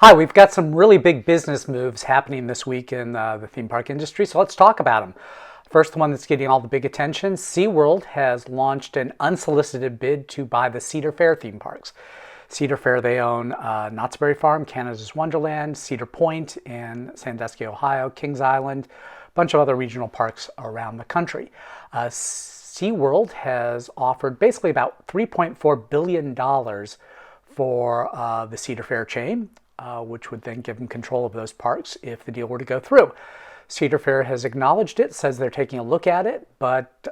Hi, we've got some really big business moves happening this week in the theme park industry, so let's talk about them. First one that's getting all the big attention, SeaWorld has launched an unsolicited bid to buy the Cedar Fair theme parks. Cedar Fair, they own Knott's Berry Farm, Canada's Wonderland, Cedar Point in Sandusky, Ohio, Kings Island, a bunch of other regional parks around the country. SeaWorld has offered basically about $3.4 billion for the Cedar Fair chain, which would then give them control of those parks if the deal were to go through. Cedar Fair has acknowledged it, says they're taking a look at it, but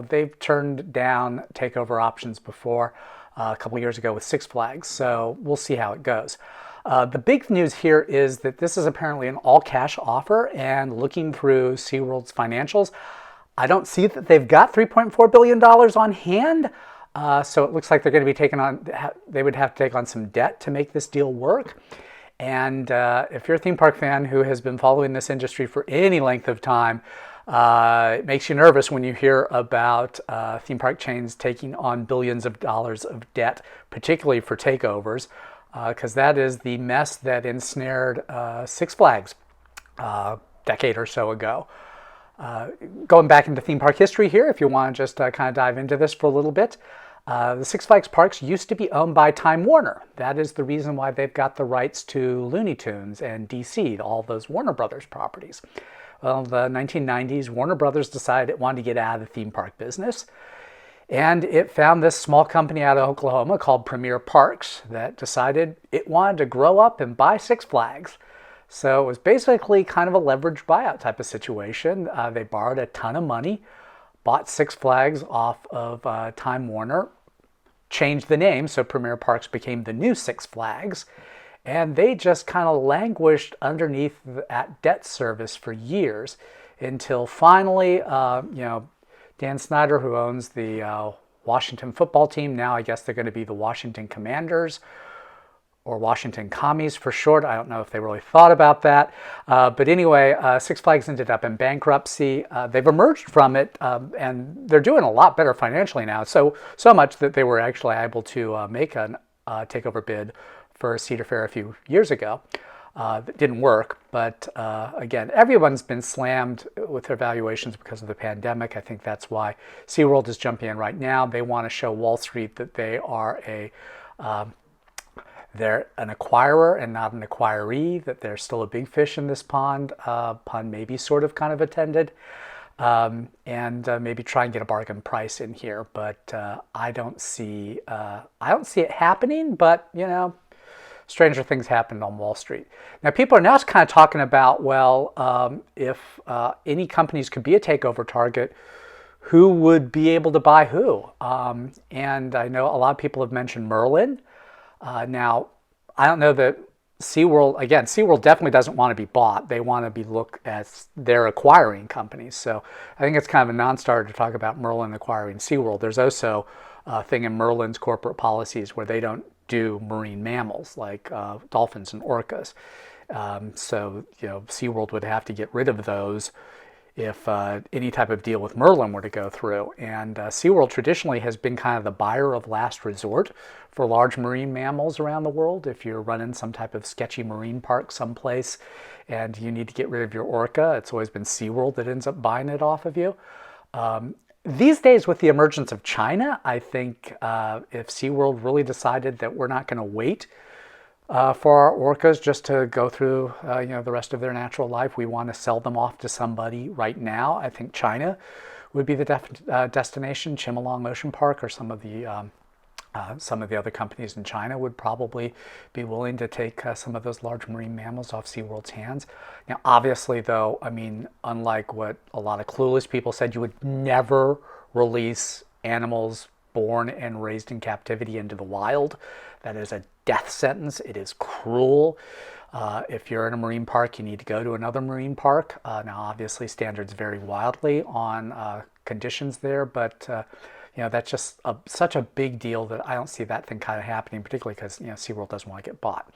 they've turned down takeover options before a couple years ago with Six Flags, so we'll see how it goes. The big news here is that this is apparently an all-cash offer, and looking through SeaWorld's financials, I don't see that they've got $3.4 billion on hand. So it looks like they're going to be they would have to take on some debt to make this deal work. And if you're a theme park fan who has been following this industry for any length of time, it makes you nervous when you hear about theme park chains taking on billions of dollars of debt, particularly for takeovers, because that is the mess that ensnared Six Flags a decade or so ago. Going back into theme park history here, if you want to just kind of dive into this for a little bit, the Six Flags parks used to be owned by Time Warner. That is the reason why they've got the rights to Looney Tunes and DC, all those Warner Brothers properties. Well, in the 1990s, Warner Brothers decided it wanted to get out of the theme park business. And it found this small company out of Oklahoma called Premier Parks that decided it wanted to grow up and buy Six Flags. So it was basically kind of a leveraged buyout type of situation. They borrowed a ton of money, bought Six Flags off of Time Warner, changed the name, so Premier Parks became the new Six Flags, and they just kind of languished underneath that debt service for years until finally, Dan Snyder, who owns the Washington football team, now I guess they're going to be the Washington Commanders, or Washington Commies for short. I don't know if they really thought about that. But anyway, Six Flags ended up in bankruptcy. They've emerged from it, and they're doing a lot better financially now. So much that they were actually able to make a takeover bid for Cedar Fair a few years ago. That didn't work, but again, everyone's been slammed with their valuations because of the pandemic. I think that's why SeaWorld is jumping in right now. They want to show Wall Street that they are they're an acquirer and not an acquiree, that they're still a big fish in this pond, pun maybe sort of kind of attended, and maybe try and get a bargain price in here. But I don't see it happening, but stranger things happened on Wall Street. Now people are now kind of talking about, well, if any companies could be a takeover target, who would be able to buy who? And I know a lot of people have mentioned Merlin. Now, I don't know that SeaWorld definitely doesn't want to be bought. They want to be looked as their acquiring companies. So I think it's kind of a non-starter to talk about Merlin acquiring SeaWorld. There's also a thing in Merlin's corporate policies where they don't do marine mammals like dolphins and orcas. So SeaWorld would have to get rid of those if any type of deal with Merlin were to go through. And SeaWorld traditionally has been kind of the buyer of last resort for large marine mammals around the world. If you're running some type of sketchy marine park someplace and you need to get rid of your orca, it's always been SeaWorld that ends up buying it off of you. These days, with the emergence of China, I think if SeaWorld really decided that we're not going to wait for our orcas just to go through the rest of their natural life, we want to sell them off to somebody right now, I think China would be the destination. Chimelong Ocean Park or some of the other companies in China would probably be willing to take some of those large marine mammals off SeaWorld's hands. Now, obviously, though, I mean, unlike what a lot of clueless people said, you would never release animals born and raised in captivity into the wild. That is a death sentence. It is cruel. If you're in a marine park, you need to go to another marine park. Now, obviously, standards vary wildly on conditions there, but that's just such a big deal that I don't see that thing kind of happening, particularly because SeaWorld doesn't want to get bought.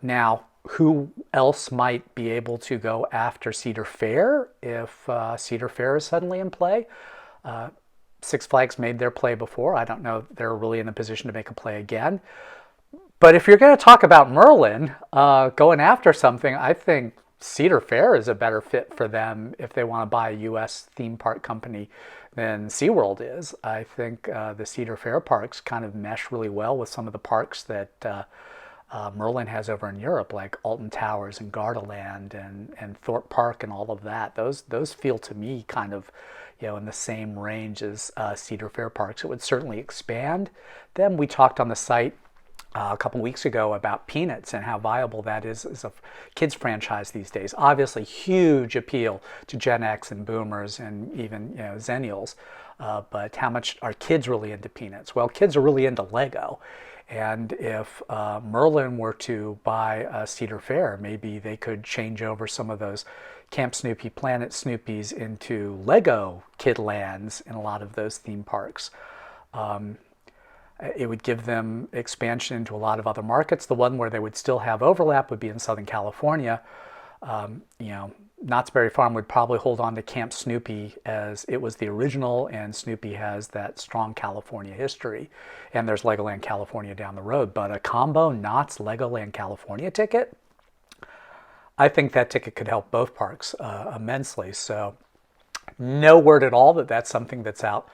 Now, who else might be able to go after Cedar Fair if Cedar Fair is suddenly in play? Six Flags made their play before. I don't know if they're really in a position to make a play again. But if you're going to talk about Merlin going after something, I think Cedar Fair is a better fit for them if they want to buy a U.S. theme park company than SeaWorld is. I think the Cedar Fair parks kind of mesh really well with some of the parks that Merlin has over in Europe, like Alton Towers and Gardaland and Thorpe Park and all of that. Those feel to me kind of, in the same range as Cedar Fair parks. It would certainly expand them. We talked on the site a couple weeks ago about Peanuts and how viable that is as a kids franchise these days. Obviously, huge appeal to Gen X and Boomers and even Zennials. But how much are kids really into Peanuts? Well, kids are really into Lego. And if Merlin were to buy Cedar Fair, maybe they could change over some of those Camp Snoopy, Planet Snoopies into Lego Kidlands in a lot of those theme parks. It would give them expansion into a lot of other markets. The one where they would still have overlap would be in Southern California. Knott's Berry Farm would probably hold on to Camp Snoopy as it was the original, and Snoopy has that strong California history. And there's Legoland California down the road. But a combo Knott's Legoland California ticket, I think that ticket could help both parks immensely. So no word at all that that's something that's out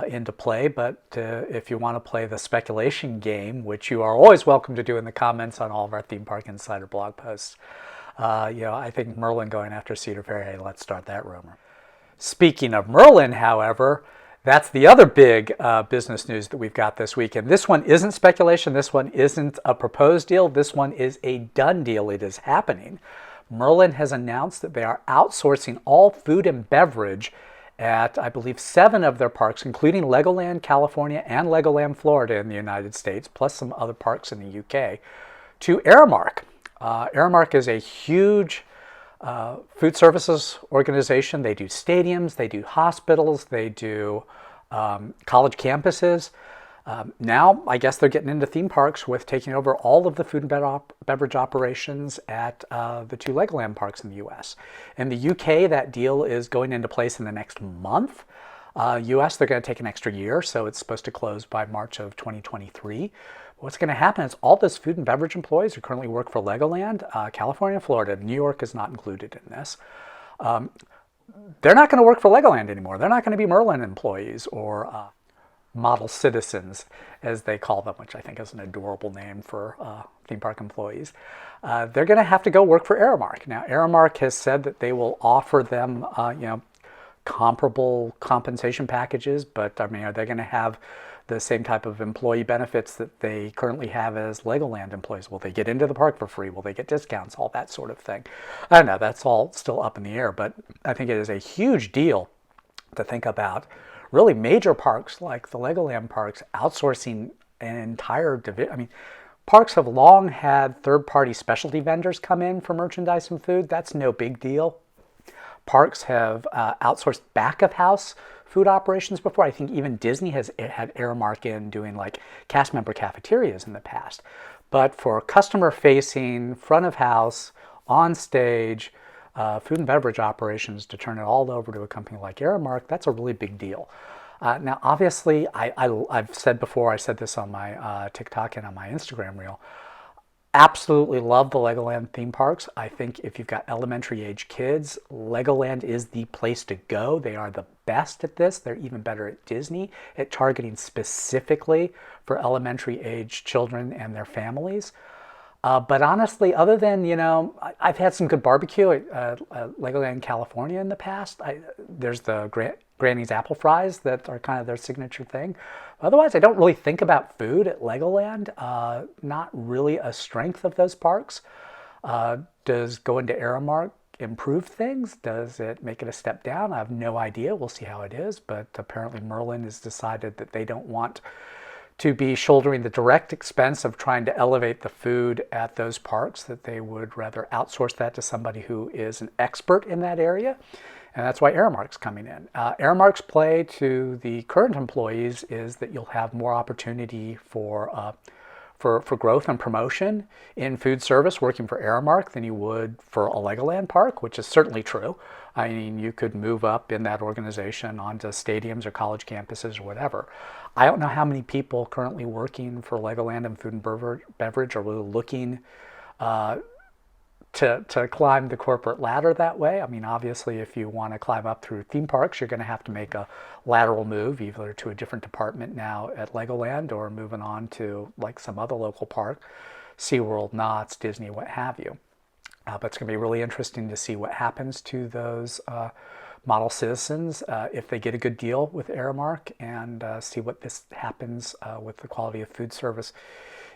into play, but if you want to play the speculation game, which you are always welcome to do in the comments on all of our Theme Park Insider blog posts, I think Merlin going after Cedar Fair, hey, let's start that rumor. Speaking of Merlin, however, that's the other big business news that we've got this week. And this one isn't speculation. This one isn't a proposed deal. This one is a done deal. It is happening. Merlin has announced that they are outsourcing all food and beverage at, I believe, 7 of their parks, including Legoland California and Legoland Florida in the United States, plus some other parks in the UK, to Aramark. Aramark is a huge food services organization. They do stadiums, they do hospitals, they do college campuses. Now, I guess they're getting into theme parks with taking over all of the food and beverage operations at the 2 Legoland parks in the U.S. In the UK, that deal is going into place in the next month. U.S., they're going to take an extra year, so it's supposed to close by March of 2023. What's going to happen is all those food and beverage employees who currently work for Legoland, California and Florida, New York is not included in this. They're not going to work for Legoland anymore. They're not going to be Merlin employees or model citizens, as they call them, which I think is an adorable name for theme park employees. They're going to have to go work for Aramark. Now, Aramark has said that they will offer them, comparable compensation packages, but I mean, are they going to have the same type of employee benefits that they currently have as Legoland employees? Will they get into the park for free? Will they get discounts? All that sort of thing. I don't know. That's all still up in the air, but I think it is a huge deal to think about. Really major parks like the Legoland parks outsourcing an entire division. I mean, parks have long had third-party specialty vendors come in for merchandise and food. That's no big deal. Parks have outsourced back-of-house food operations before. I think even Disney has had Aramark in doing like cast member cafeterias in the past. But for customer-facing, front-of-house, on-stage, food and beverage operations to turn it all over to a company like Aramark, that's a really big deal. Now, obviously, I've said before, I said this on my TikTok and on my Instagram reel, absolutely love the Legoland theme parks. I think if you've got elementary age kids, Legoland is the place to go. They are the best at this. They're even better at Disney at targeting specifically for elementary age children and their families. But honestly, other than, I've had some good barbecue at Legoland California in the past. There's the Granny's apple fries that are kind of their signature thing. Otherwise, I don't really think about food at Legoland. Not really a strength of those parks. Does going to Aramark improve things? Does it make it a step down? I have no idea. We'll see how it is. But apparently Merlin has decided that they don't want to be shouldering the direct expense of trying to elevate the food at those parks, that they would rather outsource that to somebody who is an expert in that area. And that's why Aramark's coming in. Aramark's play to the current employees is that you'll have more opportunity for for growth and promotion in food service working for Aramark than you would for a Legoland park, which is certainly true. I mean, you could move up in that organization onto stadiums or college campuses or whatever. I don't know how many people currently working for Legoland and food and beverage are really looking to climb the corporate ladder that way. I mean, obviously, if you want to climb up through theme parks, you're going to have to make a lateral move, either to a different department now at Legoland or moving on to like some other local park, SeaWorld, Knott's, Disney, what have you. But it's going to be really interesting to see what happens to those model citizens if they get a good deal with Aramark, and see what this happens with the quality of food service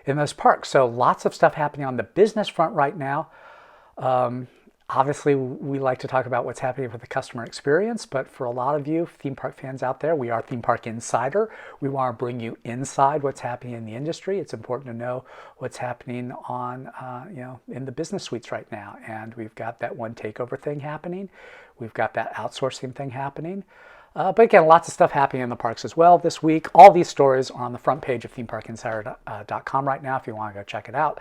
in those parks. So lots of stuff happening on the business front right now. Obviously, we like to talk about what's happening with the customer experience, but for a lot of you theme park fans out there, we are Theme Park Insider. We want to bring you inside what's happening in the industry. It's important to know what's happening on, in the business suites right now. And we've got that one takeover thing happening. We've got that outsourcing thing happening. But again, lots of stuff happening in the parks as well this week. All these stories are on the front page of themeparkinsider.com right now if you want to go check it out.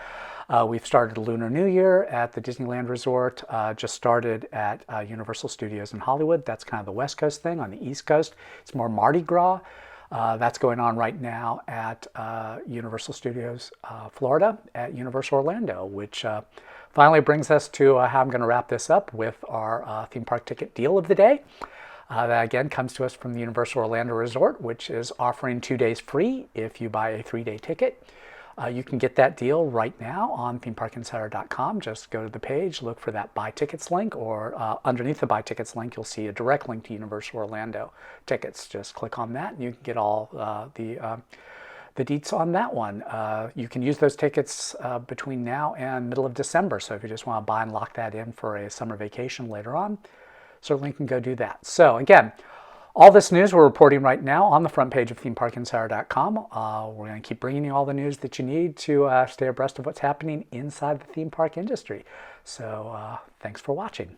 We've started a Lunar New Year at the Disneyland Resort, just started at Universal Studios in Hollywood. That's kind of the West Coast thing. On the East Coast, it's more Mardi Gras. That's going on right now at Universal Studios Florida at Universal Orlando, which finally brings us to how I'm going to wrap this up with our theme park ticket deal of the day. That again comes to us from the Universal Orlando Resort, which is offering 2 days free if you buy a 3-day ticket. You can get that deal right now on themeparkinsider.com. Just go to the page, look for that Buy Tickets link, or underneath the Buy Tickets link, you'll see a direct link to Universal Orlando tickets. Just click on that and you can get all the deets on that one. You can use those tickets between now and middle of December. So if you just want to buy and lock that in for a summer vacation later on, certainly can go do that. So again, all this news we're reporting right now on the front page of themeparkinsider.com. We're going to keep bringing you all the news that you need to stay abreast of what's happening inside the theme park industry. So thanks for watching.